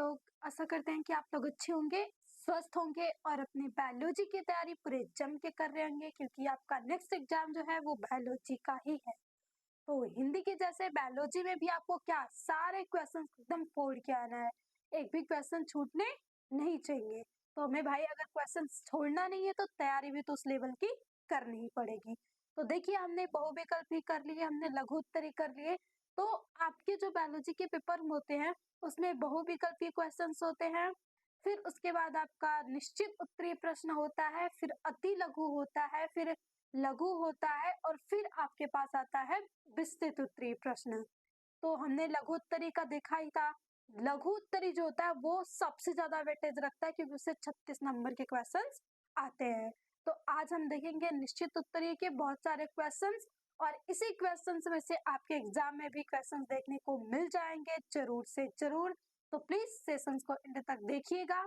लोग। आशा करते हैं कि आप लोग अच्छे होंगे, स्वस्थ होंगे और अपनी बायोलॉजी की तैयारी पूरे जम के कर रहे होंगे क्योंकि आपका नेक्स्ट एग्जाम जो है वो बायोलॉजी का ही है। तो हिंदी के जैसे बायोलॉजी में भी आपको क्या सारे क्वेश्चन एकदम फोड़ के आना है, एक भी क्वेश्चन छूटने नहीं चाहिए। तो हमें भाई अगर क्वेश्चन छोड़ना नहीं है तो तैयारी भी तो उस लेवल की करनी ही पड़ेगी। तो देखिए हमने बहुविकल्प भी कर लिए, हमने लघु उत्तरी कर लिए। तो आपके जो बायोलॉजी के पेपर होते हैं उसमें बहुविकल्पीय क्वेश्चंस होते हैं, फिर उसके बाद आपका निश्चित उत्तरीय प्रश्न होता है, फिर अति लघु होता है, फिर लघु होता है और फिर आपके पास आता है विस्तृत उत्तरीय प्रश्न। तो हमने लघु उत्तरी का देखा ही था। लघु उत्तरी जो होता है वो सबसे ज्यादा वेटेज रखता है क्योंकि उससे 36 नंबर के क्वेश्चंस आते हैं। तो आज हम देखेंगे निश्चित उत्तरीय के बहुत सारे क्वेश्चंस और इसी क्वेश्चंस में से आपके एग्जाम में भी क्वेश्चंस देखने को मिल जाएंगे जरूर से जरूर। तो प्लीज सेशंस को एंड तक देखिएगा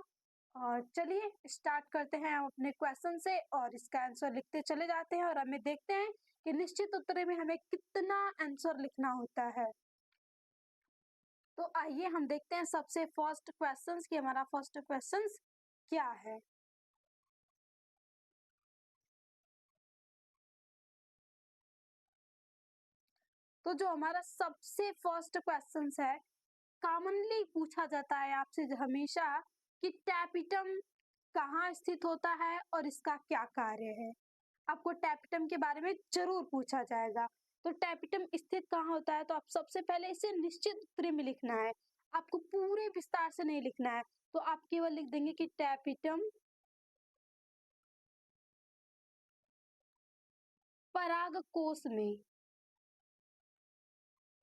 और चलिए स्टार्ट करते हैं हम अपने क्वेश्चन से और इसका आंसर लिखते चले जाते हैं और हमें देखते हैं कि निश्चित उत्तरीय में हमें कितना आंसर लिखना होता है। तो आइए हम देखते हैं सबसे फर्स्ट क्वेश्चन कि हमारा फर्स्ट क्वेश्चन क्या है। तो जो हमारा सबसे फर्स्ट क्वेश्चन है, कॉमनली पूछा जाता है आपसे हमेशा कि टैपिटम कहाँ स्थित होता है और इसका क्या कार्य है। आपको टैपिटम के बारे में जरूर पूछा जाएगा। तो टैपिटम स्थित कहाँ होता है, तो आप सबसे पहले इसे निश्चित उत्तरीय में लिखना है, आपको पूरे विस्तार से नहीं लिखना है। तो आप केवल लिख देंगे कि टैपिटम परागकोश में,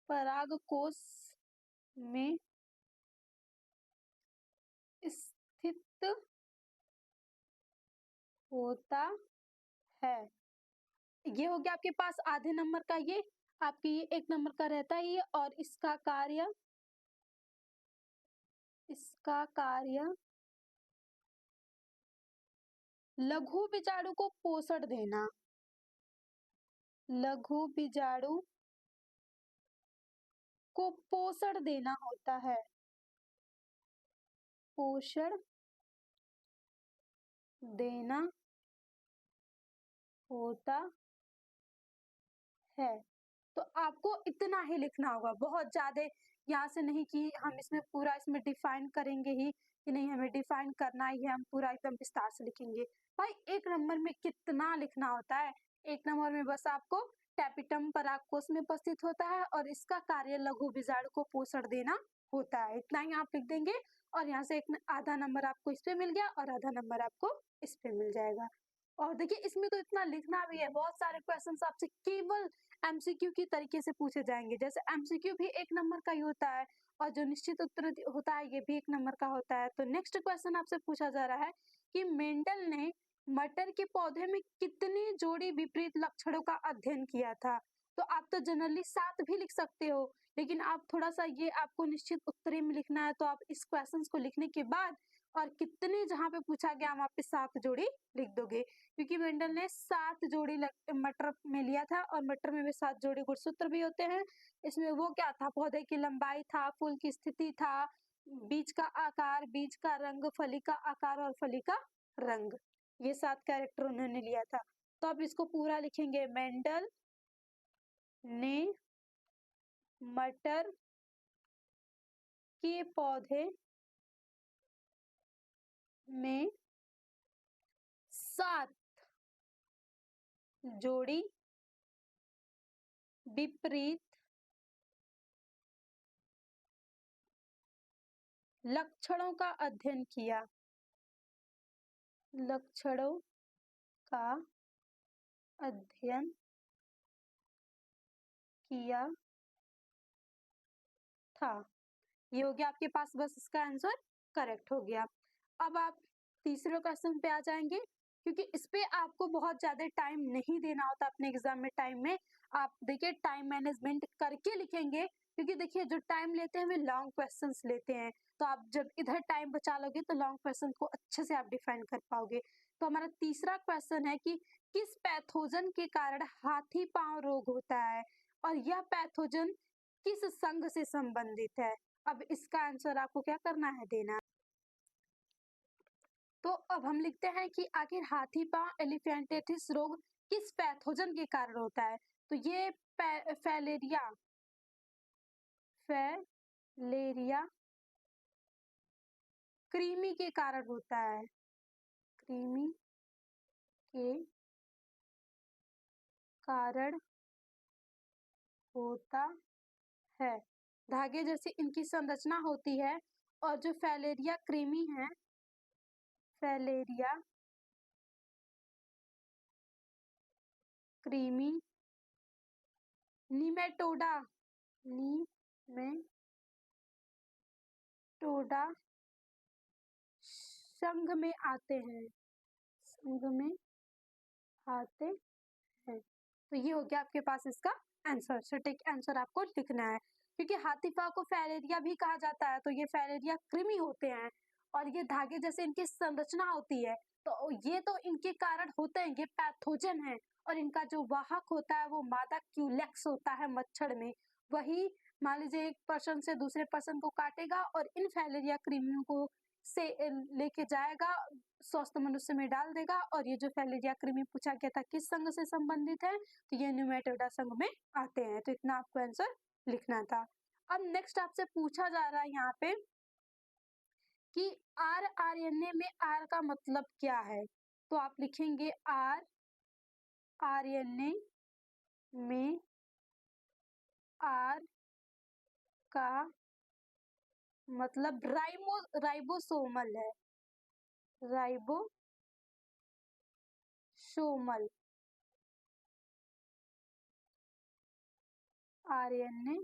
परागकोश में स्थित होता है। ये हो गया आपके पास आधे नंबर का, ये आपके ये 1 नंबर का रहता ही है। और इसका कार्य, इसका कार्य लघु बीजाणु को पोषण देना, लघु बीजाणु को पोषण देना होता है, पोषण देना होता है। तो आपको इतना ही लिखना होगा, बहुत ज्यादा यहाँ से नहीं कि हम इसमें पूरा इसमें डिफाइन करेंगे ही कि नहीं, हमें डिफाइन करना ही है, हम पूरा एकदम विस्तार से लिखेंगे। भाई 1 नंबर में कितना लिखना होता है, 1 नंबर में बस आपको टैपिटम परागकोश में उपस्थित होता है और इसका कार्य लघु बीजाणु को पोषण देना होता है, इतना ही आप लिख देंगे। और यहाँ से एक आधा नंबर आपको इस पे मिल गया और आधा नंबर आपको इस पे मिल जाएगा। और देखिए इसमें तो इतना लिखना भी है, बहुत सारे क्वेश्चन आपसे केवल एमसीक्यू की तरीके से पूछे जाएंगे। जैसे एमसीक्यू भी 1 नंबर का ही होता है और जो निश्चित उत्तर होता है ये भी 1 नंबर का होता है। तो नेक्स्ट क्वेश्चन आपसे पूछा जा रहा है कि मेंडल ने मटर के पौधे में कितनी जोड़ी विपरीत लक्षणों का अध्ययन किया था। तो आप तो जनरली 7 भी लिख सकते हो, लेकिन आप थोड़ा सा ये आपको निश्चित उत्तरीय में लिखना है। तो आप इस क्वेश्चन को लिखने के बाद और कितने जहाँ पे पूछा गया वहां पे 7 जोड़ी लिख दोगे, क्योंकि मेंडल ने 7 जोड़ी मटर में लिया था और मटर में भी 7 जोड़ी गुणसूत्र भी होते हैं। इसमें वो क्या था, पौधे की लंबाई था, फूल की स्थिति था, बीज का आकार, बीज का रंग, फली का आकार और फली का रंग, ये 7 कैरेक्टर उन्होंने लिया था। तो अब इसको पूरा लिखेंगे, मेंडल ने मटर के पौधे में 7 जोड़ी विपरीत लक्षणों का अध्ययन किया, लक्षणों का अध्ययन किया था। ये हो गया आपके पास, बस इसका आंसर करेक्ट हो गया। अब आप तीसरे क्वेश्चन पे आ जाएंगे, क्योंकि इस पे आपको बहुत ज्यादा टाइम नहीं देना होता अपने एग्जाम में। टाइम में आप देखिए टाइम मैनेजमेंट करके लिखेंगे, क्योंकि देखिए जो टाइम लेते हैं वे लॉन्ग क्वेश्चंस लेते हैं। तो आप जब इधर टाइम बचा लोगे तो लॉन्ग क्वेश्चन को अच्छे से आप डिफाइन कर पाओगे। तो हमारा तीसरा क्वेश्चन है कि किस पैथोजन के कारण हाथी पांव रोग होता है और यह पैथोजन किस संघ से संबंधित है। अब इसका आंसर आपको क्या करना है, देना। तो अब हम लिखते हैं कि आखिर हाथी पांव एलिफेंटिटिस रोग किस पैथोजन के कारण होता है? तो ये फैलेरिया फैलेरिया कृमि के कारण होता है। कृमि के कारण होता है। धागे जैसी इनकी संरचना होती है और जो फैलेरिया कृमि है, फैलेरिया कृमि निमेटोडा निमेटोडा संघ में आते हैं, संघ में आते हैं। तो ये हो गया आपके पास इसका आंसर। सटीक आंसर आपको लिखना है, क्योंकि हाथी पांव को फैलेरिया भी कहा जाता है, तो ये फैलेरिया कृमि होते हैं और ये धागे जैसे इनकी संरचना होती है, तो ये तो इनके कारण होते हैं, ये पैथोजन है। और इनका जो वाहक होता है वो मादा क्यूलेक्स होता है मच्छर में, वही मान लीजिए एक पर्सन से दूसरे पर्सन को काटेगा और इन फैलेरिया कृमियों को से लेके जाएगा, स्वस्थ मनुष्य में डाल देगा। और ये जो फैलेरिया कृमि पूछा गया था किस संघ से संबंधित है, तो ये न्यूमेटोडा संघ में आते हैं। तो इतना आपको आंसर लिखना था। अब नेक्स्ट आपसे पूछा जा रहा है यहाँ पे कि आरएनए में आर का मतलब क्या है? तो आप लिखेंगे आरएनए में आर का मतलब राइबोसोमल है, राइबोसोमल आरएनए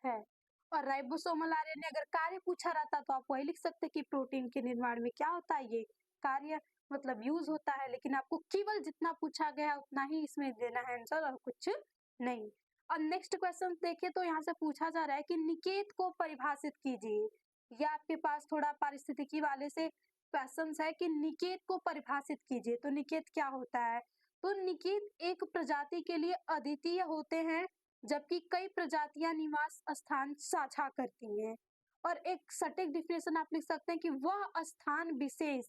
है। और राइबोसोमल आरएनए अगर कार्य पूछा रहता तो आप वही लिख सकते कि प्रोटीन के निर्माण में क्या होता है, ये कार्य मतलब यूज होता है। लेकिन आपको केवल जितना पूछा गया उतना ही इसमें देना है आंसर और कुछ नहीं। और नेक्स्ट क्वेश्चन देखिए, तो यहाँ से पूछा जा रहा है कि निकेत को परिभाषित कीजिए। ये आपके पास थोड़ा पारिस्थितिकी वाले से क्वेश्चन है कि निकेत को परिभाषित कीजिए। तो निकेत क्या होता है? तो निकेत एक प्रजाति के लिए अद्वितीय होते हैं, जबकि कई प्रजातियां निवास स्थान साझा करती हैं। और एक सटीक डिफिनेशन आप लिख सकते हैं कि वह स्थान विशेष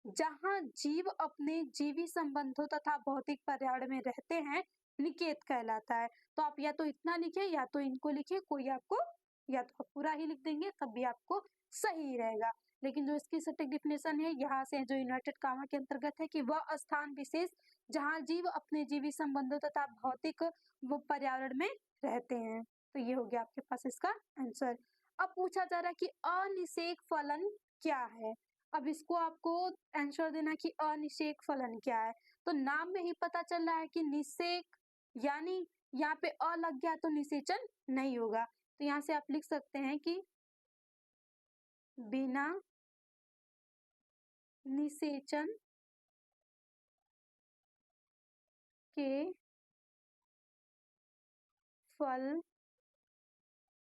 जहां जीव अपने जीवी संबंधों तथा भौतिक पर्यावरण में रहते हैं निकेत कहलाता है। तो आप या तो इतना लिखे या तो इनको लिखे, कोई आपको या तो आप पूरा ही लिख देंगे तब भी आपको सही रहेगा। लेकिन जो इसकी सटीक डिफिनेशन है यहाँ से जो इन्वर्टेड कामा के अंतर्गत है कि वह स्थान विशेष जहां जीव अपने जीवी संबंधों तथा भौतिक वो पर्यावरण में रहते हैं। तो ये हो गया आपके पास इसका आंसर। अब पूछा जा रहा है कि अनिषेक फलन क्या है? अब इसको आपको आंसर देना कि अनिषेक फलन क्या है। तो नाम में ही पता चल रहा है कि निषेक यानी यहाँ पे अ लग गया तो निषेचन नहीं होगा। तो यहाँ से आप लिख सकते हैं कि बिना निषेचन के फल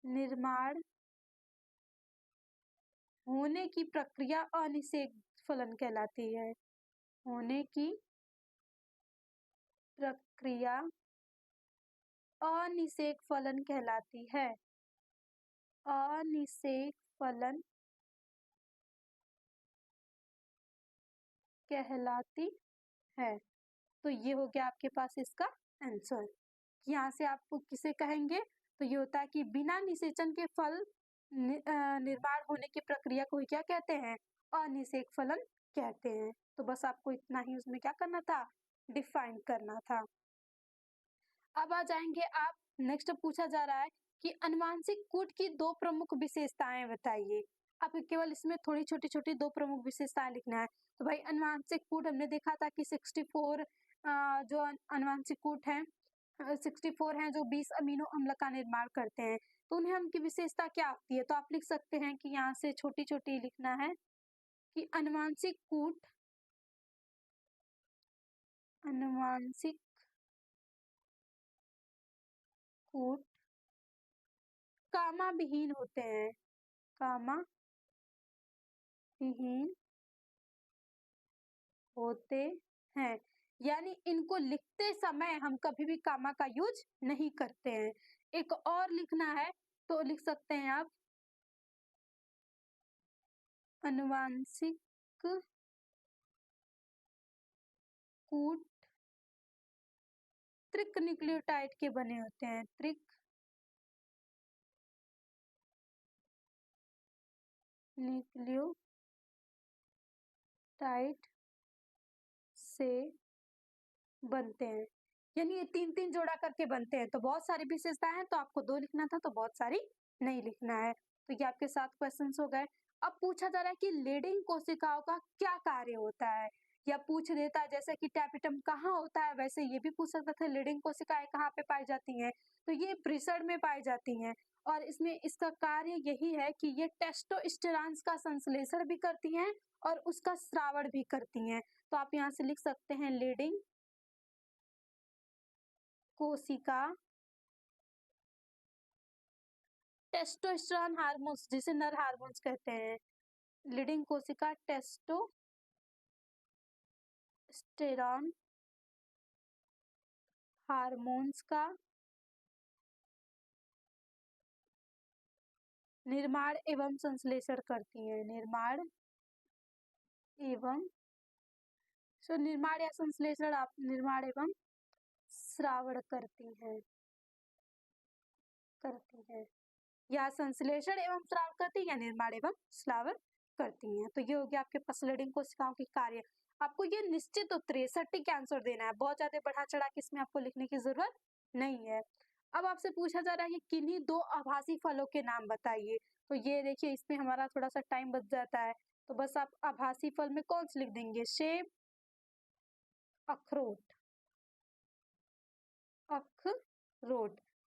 निर्माण होने की प्रक्रिया अनिषेक फलन कहलाती है। होने की प्रक्रिया अनिषेक फलन कहलाती है। अनिषेक फलन कहलाती है। तो ये हो गया आपके पास इसका आंसर। यहाँ से आपको किसे कहेंगे? तो ये होता है कि बिना निषेचन के फल निर्माण होने की प्रक्रिया को क्या कहते हैं? अनिषेक फलन कहते हैं। तो बस आपको इतना ही उसमें क्या करना था? डिफाइन करना था। अब आ जाएंगे आप, नेक्स्ट पूछा जा रहा है कि अनुवांशिक कूट की दो प्रमुख विशेषताएं बताइए। आपको केवल इसमें थोड़ी छोटी छोटी दो प्रमुख विशेषताएं लिखना है। तो भाई अनुवांशिक कूट हमने देखा था कि 64 जो अनुवांशिक कूट है 64 हैं जो 20 अमीनो अम्ल का निर्माण करते हैं। तो उन्हें उनकी विशेषता क्या होती है? तो आप लिख सकते हैं कि यहाँ से छोटी छोटी लिखना है कि अनुवांशिक कूट कामा विहीन होते हैं, कामा विहीन होते हैं। यानी इनको लिखते समय हम कभी भी कामा का यूज नहीं करते हैं। एक और लिखना है तो लिख सकते हैं आप अनुवांशिक कूट त्रिक न्यूक्लियोटाइड के बने होते हैं। त्रिक न्यूक्लियोटाइड से बनते हैं, यानी ये 3-3 जोड़ा करके बनते हैं। तो बहुत सारी विशेषताएं हैं, तो आपको 2 लिखना था, तो बहुत सारी नहीं लिखना है। तो ये आपके 7 क्वेश्चंस हो गए। अब पूछा जा रहा है कि लीडिंग कोशिकाओं का क्या कार्य होता है, या पूछ देता है जैसे कि टैपिटम कहाँ होता है, वैसे ये भी पूछ सकता था लीडिंग कोशिकाएं कहाँ पे पाई जाती हैं। तो ये वृषण में पाई जाती हैं, और इसमें इसका कार्य यही है कि ये टेस्टोस्टेरॉन्स का संश्लेषण भी करती हैं और उसका स्रावण भी करती हैं। तो आप यहाँ से लिख सकते हैं लीडिंग कोशिका टेस्टोस्टेरॉन हार्मोन्स, जिसे नर हार्मोन्स कहते हैं, लीडिंग कोशिका टेस्टोस्टेरॉन हार्मोन्स का निर्माण एवं संश्लेषण करती है। निर्माण या संश्लेषण आप निर्माण एवं स्रावण करती है, या संश्लेषण एवं स्राव करती है, या निर्माण एवं स्रावण करती हैं। तो ये हो गया आपके पास लीडिंग कोशिकाओं के कार्य। आपको ये निश्चित उत्तरीय सटीक आंसर देना है, बहुत ज्यादा बढ़ा चढ़ा के इसमें आपको लिखने की जरूरत नहीं है। अब आपसे पूछा जा रहा है कि किन्हीं 2 आभासी फलों के नाम बताइए। तो ये देखिए, इसमें हमारा थोड़ा सा टाइम बच जाता है, तो बस आप आभासी फल में कौन से लिख देंगे, सेब, अखरोट,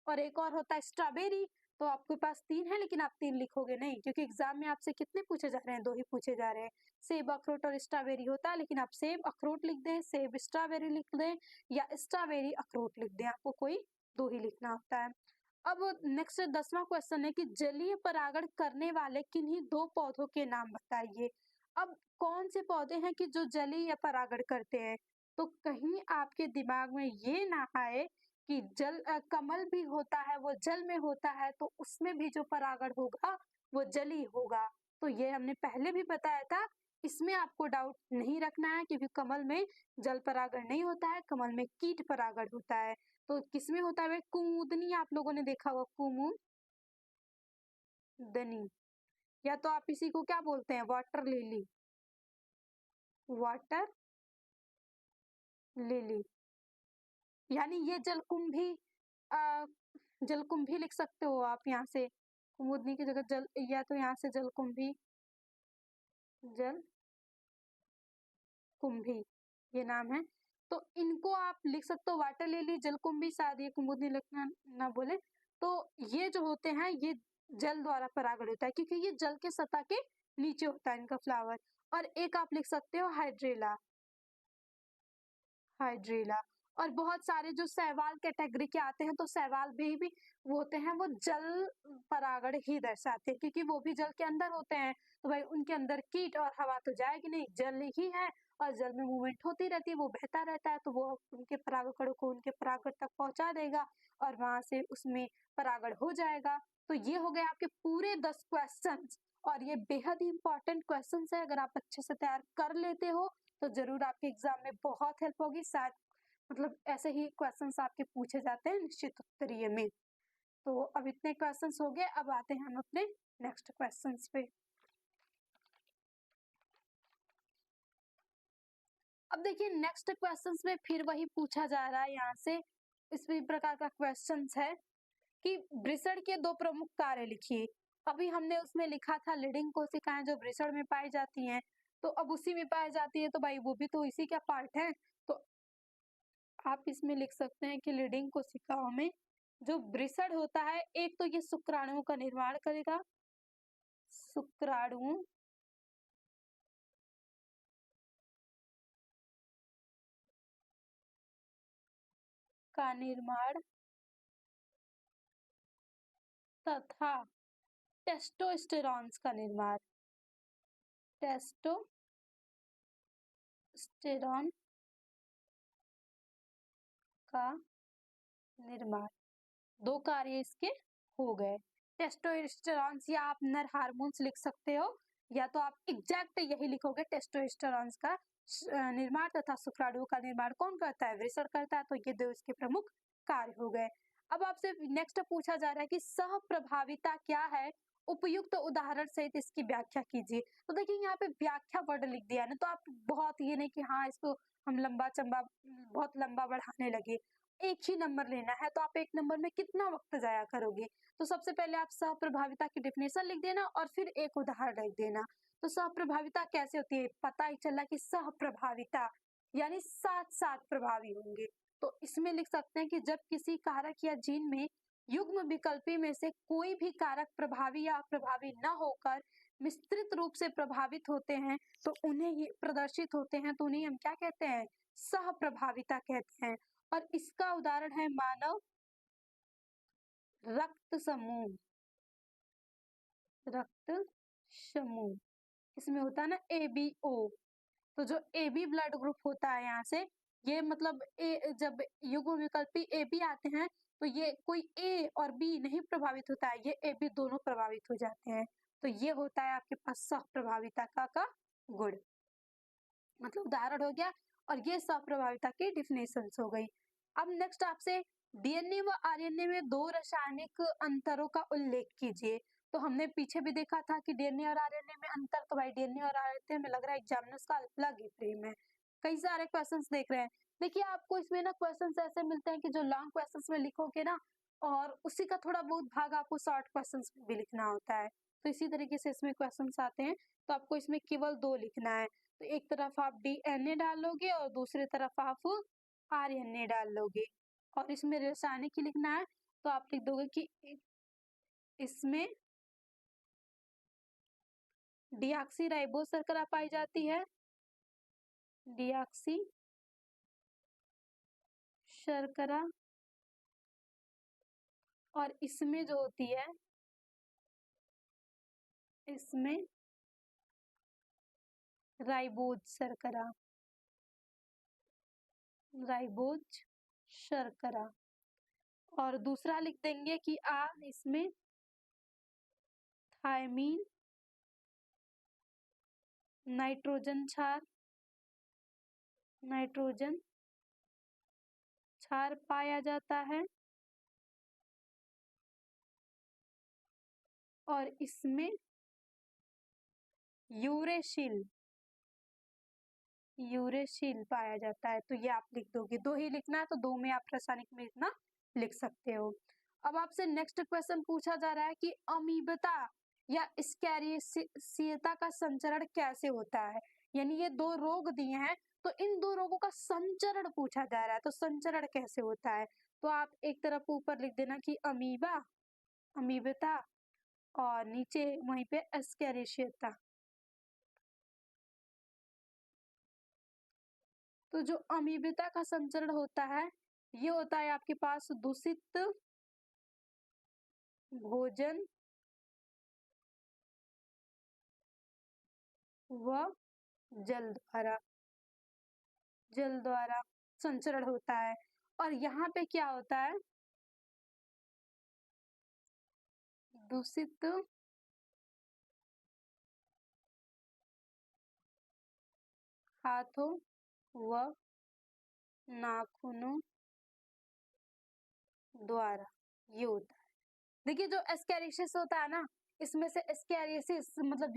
और एक और होता है स्ट्रॉबेरी। तो आपके पास 3 है, लेकिन आप 3 लिखोगे नहीं, क्योंकि एग्जाम में आपसे कितने पूछे जा रहे हैं, 2 ही पूछे जा रहे हैं। सेब, अखरोट और स्ट्रॉबेरी होता है, लेकिन आप सेब अखरोट लिख दें, सेब स्ट्रॉबेरी लिख दें, या स्ट्रॉबेरी अखरोट लिख दें, आपको कोई 2 ही लिखना होता है। अब नेक्स्ट 10वां क्वेश्चन है कि जलीय परागण करने वाले किन्हीं 2 पौधों के नाम बताइए। अब कौन से पौधे हैं कि जो जलीय परागण करते हैं? तो कहीं आपके दिमाग में ये ना आए कि कमल भी होता है, वो जल में होता है, तो उसमें भी जो परागण होगा वो जली होगा। तो ये हमने पहले भी बताया था, इसमें आपको डाउट नहीं रखना है, क्योंकि कमल में जल परागण नहीं होता है, कमल में कीट परागण होता है। तो किसमें होता है? कुमुदनी, आप लोगों ने देखा होगा, कुमुदनी, या तो आप इसी को क्या बोलते हैं, वाटर लिली, वाटर लिली, यानी ये जलकुंभी लिख सकते हो आप यहाँ से, कुमुदनी की जगह जल, या तो यहाँ से जलकुंभी ये नाम है। तो इनको आप लिख सकते हो वाटर लिली, जलकुंभी, शायद ये कुमुदनी लिखना ना बोले। तो ये जो होते हैं, ये जल द्वारा परागण होता है, क्योंकि ये जल के सतह के नीचे होता है इनका फ्लावर। और एक आप लिख सकते हो हाइड्रेला, और बहुत सारे जो शैवाल कैटेगरी के आते हैं, तो शैवाल भी वो होते हैं, वो जल परागण ही दर्शाते हैं, क्योंकि वो भी जल के अंदर होते हैं। तो भाई उनके अंदर कीट और हवा तो जाएगी नहीं, जल ही है, और जल में मूवमेंट होती रहती है, वो बहता रहता है, तो वो उनके परागकणों को उनके परागण तक पहुंचा देगा, और वहां से उसमें परागण हो जाएगा। तो ये हो गए आपके पूरे 10 क्वेश्चन, और ये बेहद ही इंपॉर्टेंट क्वेश्चन है। अगर आप अच्छे से तैयार कर लेते हो तो जरूर आपके एग्जाम में बहुत हेल्प होगी। शायद मतलब ऐसे ही क्वेश्चंस आपके पूछे जाते हैं निश्चित उत्तरीय में। तो अब इतने क्वेश्चंस हो गए, अब आते हैं हम अपने नेक्स्ट क्वेश्चंस पे। अब देखिए, नेक्स्ट क्वेश्चंस में फिर वही पूछा जा रहा है, यहाँ से इसी प्रकार का क्वेश्चंस है कि वृषण के 2 प्रमुख कार्य लिखिए। अभी हमने उसमें लिखा था लीडिंग कोशिकाएं जो वृषण में पाई जाती हैं, तो अब उसी में पाई जाती है, तो भाई वो भी तो इसी का पार्ट है। तो आप इसमें लिख सकते हैं कि लीडिंग कोशिकाओं में जो वृषण होता है, एक तो ये शुक्राणुओं का निर्माण करेगा, शुक्राणुओं का निर्माण तथा टेस्टोस्टेरॉन्स का निर्माण, टेस्टोस्टेरॉन का निर्माण, 2 कार्य इसके हो गए। टेस्टोस्टेरॉन्स, या आप नर हार्मोन्स लिख सकते हो, या तो आप एग्जैक्ट यही लिखोगे, टेस्टोस्टेरोन का निर्माण तथा शुक्राणुओं का निर्माण कौन करता है? वृषण करता है। तो ये दो इसके प्रमुख कार्य हो गए। अब आपसे नेक्स्ट पूछा जा रहा है कि सहप्रभाविता क्या है? उपयुक्त उदाहरण सहित इसकी व्याख्या कीजिए। तो देखिए यहाँ पे व्याख्या वर्ड लिख दिया है ना, तो आप बहुत ये नहीं कि हाँ इसको हम लंबा चंबा बहुत लंबा बढ़ाने लगे। एक ही नंबर लेना है तो आप एक नंबर में कितना वक्त जाया करोगे? तो सबसे पहले आप सहप्रभाविता की डेफिनेशन लिख देना और फिर एक उदाहरण लिख देना। तो सहप्रभाविता कैसे होती है? पता ही चला कि सहप्रभाविता यानी साथ साथ प्रभावी होंगे। तो इसमें लिख सकते हैं कि जब किसी कारक या जीन में युग्म विकल्पी में से कोई भी कारक प्रभावी या अप्रभावी न होकर विस्तृत रूप से प्रभावित होते हैं तो उन्हें ये प्रदर्शित होते हैं, तो उन्हें हम क्या कहते हैं? सहप्रभाविता कहते हैं। और इसका उदाहरण है मानव रक्त समूह। रक्त समूह इसमें होता है ना ABO। तो जो AB ब्लड ग्रुप होता है यहाँ से, ये मतलब जब युग्म विकल्पी AB आते हैं तो ये कोई A और B नहीं प्रभावित होता है, ये AB दोनों प्रभावित हो जाते हैं। तो ये होता है आपके पास सहप्रभाविता का गुण, मतलब उदाहरण हो गया। और ये सहप्रभाविता की डिफिनेशंस हो गई। अब नेक्स्ट आपसे DNA व RNA में दो रासायनिक अंतरों का उल्लेख कीजिए। तो हमने पीछे भी देखा था कि DNA और RNA में अंतर, तो भाई DNA और RNA में लग रहा है एग्जामिनर्स का अलग ही फ्रेम है। कई सारे क्वेश्चंस देख रहे हैं। देखिए आपको इसमें ना क्वेश्चंस ऐसे मिलते हैं कि जो लॉन्ग क्वेश्चंस में लिखोगे ना, और उसी का थोड़ा बहुत भाग आपको शॉर्ट क्वेश्चंस में भी लिखना होता है। तो इसी तरीके से इसमें क्वेश्चंस आते हैं। तो आपको इसमें केवल दो लिखना है। तो एक तरफ आप DNA डालोगे और दूसरी तरफ आप RNA डाल लोगे। और इसमें रासायनिक ही लिखना है। तो आप लिख दोगे कि इसमें डीऑक्सीराइबोस शर्करा पाई जाती है। डीऑक्सी शर्करा। और इसमें जो होती है, इसमें राइबोज शर्करा। राइबोज शर्करा। और दूसरा लिख देंगे कि इसमें थायमीन नाइट्रोजन क्षार। नाइट्रोजन क्षार पाया जाता है। और इसमें यूरेसिल यूरेसिल पाया जाता है। तो ये आप लिख दोगे, दो ही लिखना है तो दो में आप रासायनिक में इतना लिख सकते हो। अब आपसे नेक्स्ट क्वेश्चन पूछा जा रहा है कि अमीबता या स्कैरिसीता का संचरण कैसे होता है? यानी ये दो रोग दिए हैं, तो इन दो रोगों का संचरण पूछा जा रहा है। तो संचरण कैसे होता है? तो आप एक तरफ ऊपर लिख देना कि अमीबा, अमीबता, और नीचे वहीं पे एस्केरिशियता। तो जो अमीबता का संचरण होता है, ये होता है आपके पास दूषित भोजन व जल द्वारा संचरण होता है। और यहाँ पे क्या होता है? दूषित हाथों व नाखूनों द्वारा ये होता है। देखिए जो एस्कैरिसिस होता है ना, इसमें से एस्कैरिसिस मतलब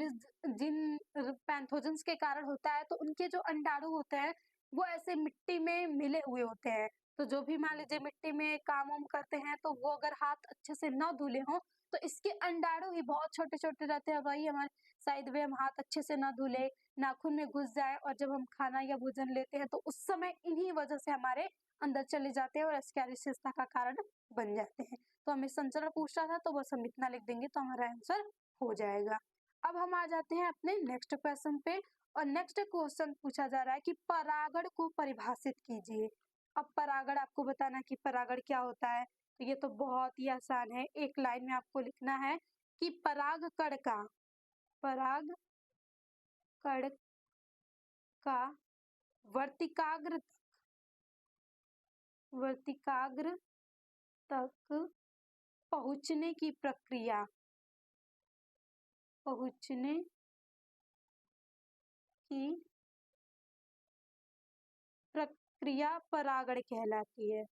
जिन पैथोजेंस के कारण होता है, तो उनके जो अंडाणु होते हैं वो ऐसे मिट्टी में मिले हुए होते हैं। तो जो भी मान लीजिए मिट्टी में काम वाम करते हैं, तो वो अगर हाथ अच्छे से न धुले हों तो इसके अंडाणु ही बहुत छोटे छोटे रहते हैं। वही हमारे शायद वे हम हाथ अच्छे से न धुले, नाखून में घुस जाए, और जब हम खाना या भोजन लेते हैं तो उस समय इन्हीं वजह से हमारे अंदर चले जाते हैं और एस्कैरिसिस का कारण बन जाते हैं। तो हमें संचरण पूछ रहा था तो बस हम इतना लिख देंगे तो हमारा आंसर हो जाएगा। अब हम आ जाते हैं अपने नेक्स्ट क्वेश्चन पे। और नेक्स्ट क्वेश्चन पूछा जा रहा है कि परागण को परिभाषित कीजिए। अब परागण आपको बताना कि परागण क्या होता है। तो ये तो बहुत ही आसान है, एक लाइन में आपको लिखना है कि पराग कण का वर्तिकाग्र वर्तिकाग्र तक पहुंचने की प्रक्रिया पहुंचने प्रक्रिया परागण कहलाती है?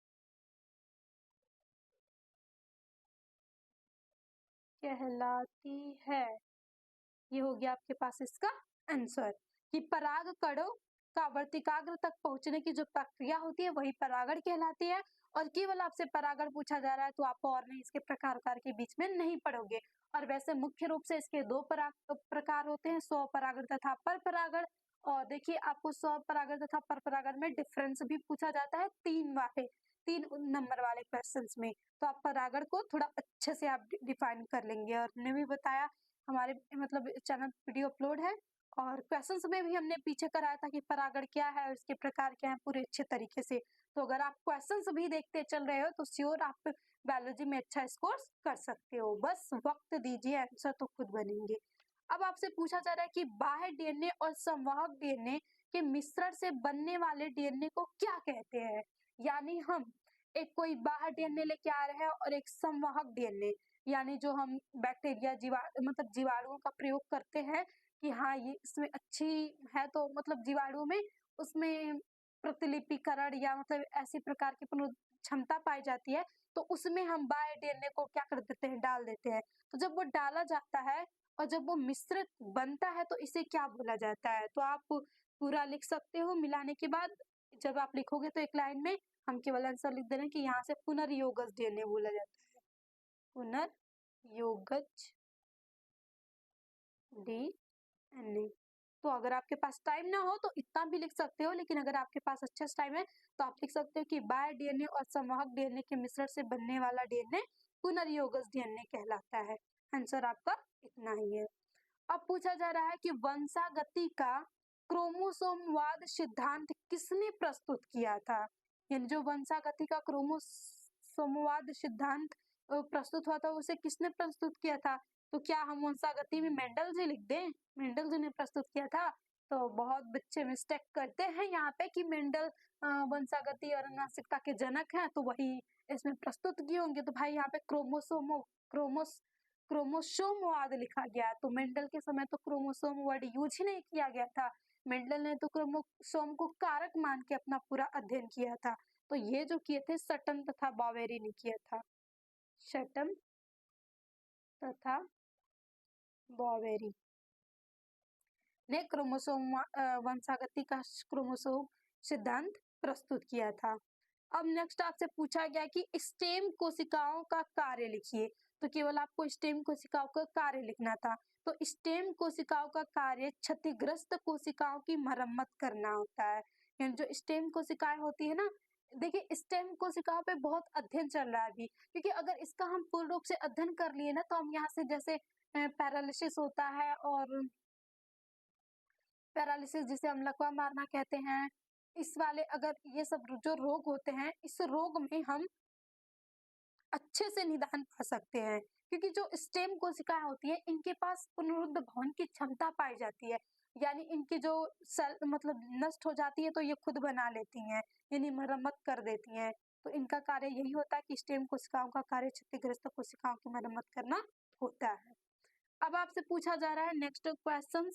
कहलाती है। ये हो गया आपके पास इसका आंसर कि पराग कणों का वर्तिकाग्र तक पहुंचने की जो प्रक्रिया होती है वही परागण कहलाती है। और केवल आपसे परागण पूछा जा रहा है तो आप और नहीं इसके प्रकार के बीच में नहीं पढ़ोगे। और वैसे मुख्य रूप से इसके दो प्रकार होते हैं, स्वपरागण तथा पर परागण। और देखिए आपको स्वपरागण तथा पर परागण में डिफरेंस भी पूछा जाता है 3 नंबर वाले क्वेश्चंस में। तो आप परागण को थोड़ा अच्छे से आप डिफाइन कर लेंगे। और हमने भी बताया, हमारे मतलब चैनल वीडियो अपलोड है और क्वेश्चंस में भी हमने पीछे कराया था कि परागण क्या है और इसके प्रकार क्या है पूरे अच्छे तरीके से। तो अगर आप क्वेश्चंस भी देखते चल रहे हो तो श्योर आप बायोलॉजी में अच्छा स्कोर कर सकते हो। बस वक्त दीजिए, आंसर तो खुद बनेंगे। अब आपसे पूछा जा रहा है कि बाह्य डीएनए और संवाहक डीएनए के मिश्रण से बनने वाले डीएनए को क्या कहते हैं? यानी हम एक कोई बाह्य डीएनए लेके आ रहे हैं और एक संवाहक डीएनए, यानी जो हम बैक्टीरिया मतलब जीवाणुओं का प्रयोग करते हैं कि हाँ ये इसमें अच्छी है, तो मतलब जीवाणु में उसमें प्रतिलिपिकरण या मतलब ऐसी प्रकार की क्षमता पाई जाती है, तो उसमें हम बाह्य डीएनए को क्या कर देते हैं, डाल देते हैं। तो जब वो डाला जाता है और जब वो मिश्रित बनता है तो इसे क्या बोला जाता है? तो आप पूरा लिख सकते हो मिलाने के बाद। जब आप लिखोगे तो एक लाइन में हम केवल आंसर लिख दे रहे हैं कि यहाँ से पुनर्योगज डीएनए बोला जाता है। पुनर्योगज डीएनए। तो अगर आपके पास टाइम ना हो तो इतना भी लिख सकते हो, लेकिन अगर आपके पास अच्छा टाइम है तो आप लिख सकते हो कि बाह्य डीएनए और संवाहक डीएनए के मिश्रण से बनने वाला डीएनए पुनर्योगज डीएनए कहलाता है। आंसर आपका इतना ही है। अब पूछा जा रहा है कि वंशागति का क्रोमोसोमवाद सिद्धांत किसने प्रस्तुत किया था? यानी जो वंशागति का क्रोमोसोमवाद सिद्धांत प्रस्तुत हुआ था उसे किसने प्रस्तुत किया था? तो क्या हम वंशागति में मेंडल जी लिख दें? मेंडल जी ने प्रस्तुत किया था। तो बहुत बच्चे मिस्टेक करते हैं यहाँ पे कि मेंडल वंशागति और आनुवंशिकता के जनक हैं तो वही इसमें प्रस्तुत किए होंगे। तो भाई यहाँ पे क्रोमोसोमवाद लिखा गया, तो मेंडल के समय तो क्रोमोसोम वर्ड यूज ही नहीं किया गया था। मेंडल ने तो क्रोमोसोम को कारक मान के अपना पूरा अध्ययन किया था। तो ये जो किए थे सटन तथा बावेरी ने किया था। सटन तथा बावेरी ने वंशागति का क्रोमोसोम सिद्धांत प्रस्तुत किया था। अब नेक्स्ट आपसे पूछा गया कि स्टेम कोशिकाओं का कार्य लिखिए। तो केवल आपको स्टेम कोशिकाओं का कार्य लिखना था। तो स्टेम कोशिकाओं का कार्य क्षतिग्रस्त कोशिकाओं की मरम्मत करना होता है। यानी जो स्टेम कोशिकाएं होती है ना, देखिए स्टेम कोशिकाओं पे बहुत अध्ययन चल रहा है अभी, क्योंकि अगर इसका हम पूर्ण रूप से अध्ययन कर लिए ना तो हम यहाँ से जैसे पैरालिसिस होता है और पैरालिसिस जिसे हम लकवा मारना कहते हैं, इस वाले अगर ये सब जो रोग होते हैं इस रोग में हम अच्छे से निदान पा सकते हैं, क्योंकि जो स्टेम कोशिकाएं होती है इनके पास पुनरुद्ध भवन की क्षमता पाई जाती है। यानी इनकी जो सेल मतलब नष्ट हो जाती है तो ये खुद बना लेती हैं, यानी मरम्मत कर देती हैं। तो इनका कार्य यही होता है कि स्टेम कोशिकाओं का कार्य क्षतिग्रस्त कोशिकाओं की मरम्मत करना होता है। अब आपसे पूछा जा रहा है नेक्स्ट क्वेश्चन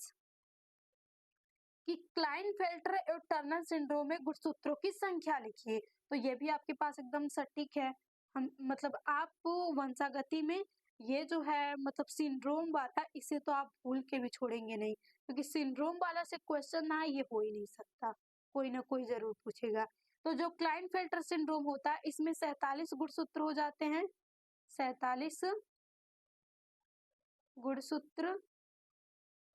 कि क्लाइनफेल्टर और टर्नर सिंड्रोम में गुणसूत्रों की संख्या लिखिए। तो ये भी आपके पास एकदम सटीक है। हम मतलब आप वंशागति में ये जो है मतलब सिंड्रोम वाला, इसे तो आप भूल के भी छोड़ेंगे नहीं, क्योंकि सिंड्रोम वाला से क्वेश्चन ना ये हो ही नहीं सकता, कोई ना कोई जरूर पूछेगा। तो जो क्लाइनफेल्टर सिंड्रोम होता है इसमें 47 गुणसूत्र हो जाते हैं। 47 गुणसूत्र,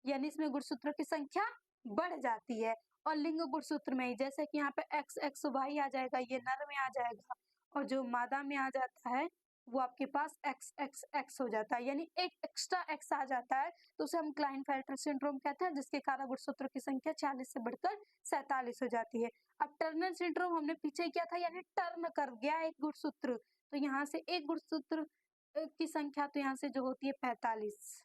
यानी इसमें गुणसूत्रों की संख्या बढ़ जाती है। और लिंग गुणसूत्र में ही जैसे कि यहाँ पे एक्स एक्स वाई आ जाएगा, ये नर में आ जाएगा, और जो मादा में आ जाता है वो आपके पास एक्स एक्स एक्स हो जाता है, यानी एक एक्स्ट्रा एक्स आ जाता है। तो उसे हम क्लाइनफेल्टर सिंड्रोम कहते हैं, जिसके कारण गुणसूत्रों की संख्या 40 से बढ़कर 47 हो जाती है। अब टर्नर सिंड्रोम हमने पीछे किया था, यानी टर्न कर गया एक गुणसूत्र, तो यहाँ से एक गुणसूत्र की संख्या तो यहाँ से जो होती है 45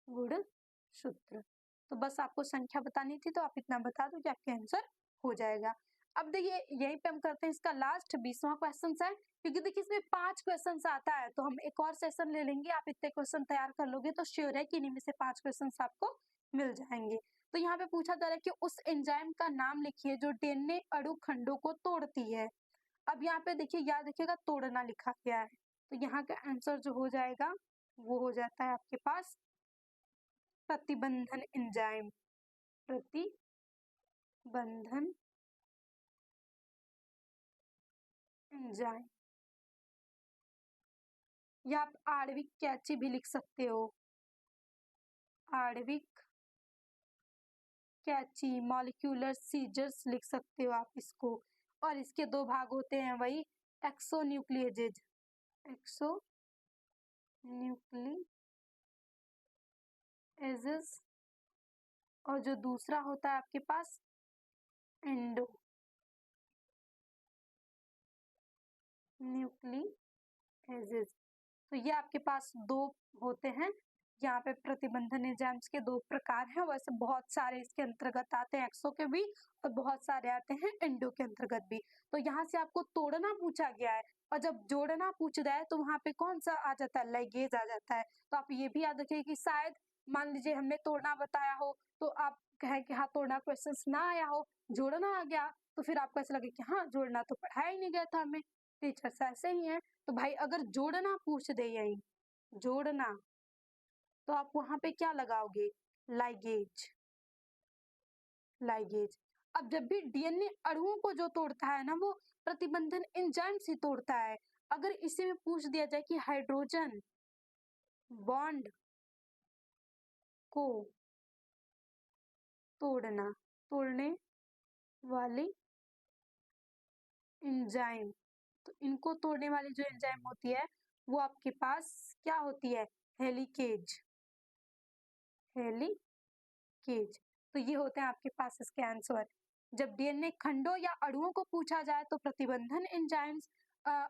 गुणसूत्र। तो बस आपको संख्या बतानी थी, तो आप इतना बता दो कि आपके आंसर हो जाएगा। अब देखिए यहीं पे हम करते हैं इसका लास्ट 20वां क्वेश्चन है, क्योंकि देखिए इसमें 5 क्वेश्चन आता है तो हम एक और सेशन ले लेंगे। आप इतने क्वेश्चन तैयार कर लोगे तो श्योर है कि इन्हीं में से 5 क्वेश्चन आपको मिल जाएंगे। तो यहाँ पे पूछा जा रहा है कि उस एंजाइम का नाम लिखिए जो डीएनए अणु खंडों को तोड़ती है। अब यहाँ पे देखिए, याद रखिएगा तोड़ना लिखा गया है, तो यहाँ का आंसर जो हो जाएगा वो हो जाता है आपके पास प्रतिबंधन एंजाइम। प्रतिबंधन एंजाइम, या आप आणविक कैची भी लिख सकते हो, आणविक कैची, मॉलिक्यूलर सीजर्स लिख सकते हो आप इसको। और इसके दो भाग होते हैं, वही एक्सोन्यूक्लिएजेज, एक्सोन्यूक्लिएजेस, और जो दूसरा होता है आपके पास एंडो न्यूक्लिएजेस। तो ये आपके पास दो होते हैं। यहाँ पे प्रतिबंधन एंजाइम्स के दो प्रकार हैं, वैसे बहुत सारे इसके अंतर्गत आते हैं, एक्सो के भी और बहुत सारे आते हैं एंडो के अंतर्गत भी। तो यहाँ से आपको तोड़ना पूछा गया है, और जब जोड़ना पूछ रहा है तो वहाँ पे कौन सा आ जाता है, लाइगेज आ जाता है। तो आप ये भी याद रखिए कि शायद मान लीजिए हमने तोड़ना बताया हो तो आप कहें कि हाँ तोड़ना क्वेश्चन ना आया हो, जोड़ना आ गया, तो फिर आपको ऐसा लगे कि हाँ जोड़ना तो पढ़ाया ही नहीं गया था हमें, टीचर्स ऐसे ही है। तो भाई अगर जोड़ना पूछ दे, यही जोड़ना, तो आप वहां पे क्या लगाओगे, लाइगेज, लाइगेज। अब जब भी डीएनए अणुओं को जो तोड़ता है ना, वो प्रतिबंधन एंजाइम से तोड़ता है। अगर इसी में पूछ दिया जाए कि हाइड्रोजन बॉन्ड को तोड़ना, तोड़ने वाली एंजाइम, तो इनको तोड़ने वाली जो एंजाइम होती है वो आपके पास क्या होती है, हेलिकेज, हेलिकेज। तो ये होते हैं आपके पास इसके आंसर। जब डीएनए खंडों या अणुओं को पूछा जाए तो प्रतिबंधन एंजाइम्स,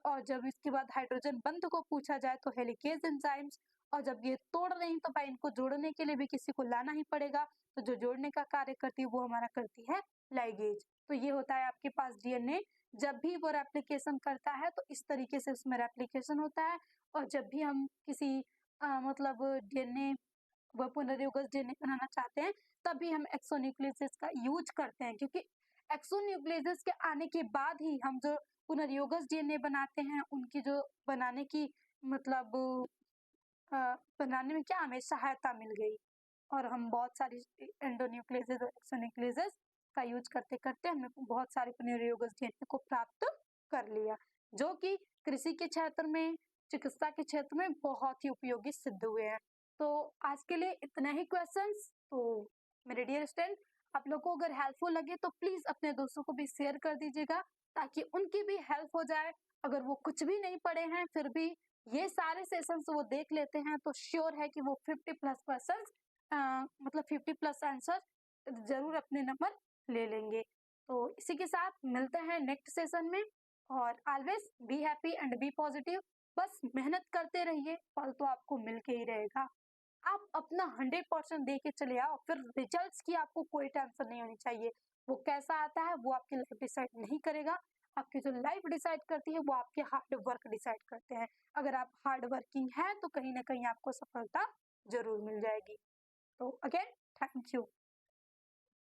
और जब इसके बाद हाइड्रोजन बंध को पूछा जाए तो हेलिकेज एंजाइम्स, और जब ये तोड़ रही तो भाई इनको जोड़ने के लिए भी किसी को लाना ही पड़ेगा, तो जो जोड़ने का कार्य करती है वो हमारा करती है लाइगेज। तो ये होता है आपके पास डीएनए, जब भी वो रेप्लिकेशन करता है तो इस तरीके से उसमें रेप्लिकेशन होता है। और जब भी हम किसी मतलब डीएनए वह पुनर्योगज डीएनए बनाना चाहते हैं, तभी हम एक्सोन्यूक्लियस का यूज करते हैं, क्योंकि एक्सोन्यूक्लियस के आने के बाद ही हम जो पुनर्योगज डीएनए बनाते हैं, उनकी जो बनाने की मतलब बनाने में क्या हमें सहायता मिल गई, और हम बहुत सारी एंडोन्यूक्लियस और एक्सोन्यूक्लियस का यूज करते करते हमने बहुत सारे पुनर्योगज डीएनए को प्राप्त कर लिया, जो कि कृषि के क्षेत्र में, चिकित्सा के क्षेत्र में बहुत ही उपयोगी सिद्ध हुए हैं। तो आज के लिए इतना ही क्वेश्चंस। तो मेरे डियर स्टूडेंट, आप लोग को अगर हेल्पफुल लगे तो प्लीज अपने दोस्तों को भी शेयर कर दीजिएगा, ताकि उनकी भी हेल्प हो जाए। अगर वो कुछ भी नहीं पढ़े हैं फिर भी ये सारे सेशंस वो देख लेते हैं, तो श्योर है कि वो 50+ क्वेश्चंस मतलब 50+ आंसर जरूर अपने नंबर ले लेंगे। तो इसी के साथ मिलते हैं नेक्स्ट सेशन में, और always be happy and be positive. बस मेहनत करते रहिए, फल तो आपको मिल के ही रहेगा। आप अपना 100% दे के चले आओ, फिर रिजल्ट्स की आपको कोई टेंशन नहीं होनी चाहिए। वो कैसा आता है वो आपकी लाइफ डिसाइड नहीं करेगा, आपकी जो लाइफ डिसाइड करती है वो आपके हार्ड वर्क डिसाइड करते हैं। अगर आप हार्ड वर्किंग है तो कहीं ना कहीं आपको सफलता जरूर मिल जाएगी। तो अगेन थैंक यू।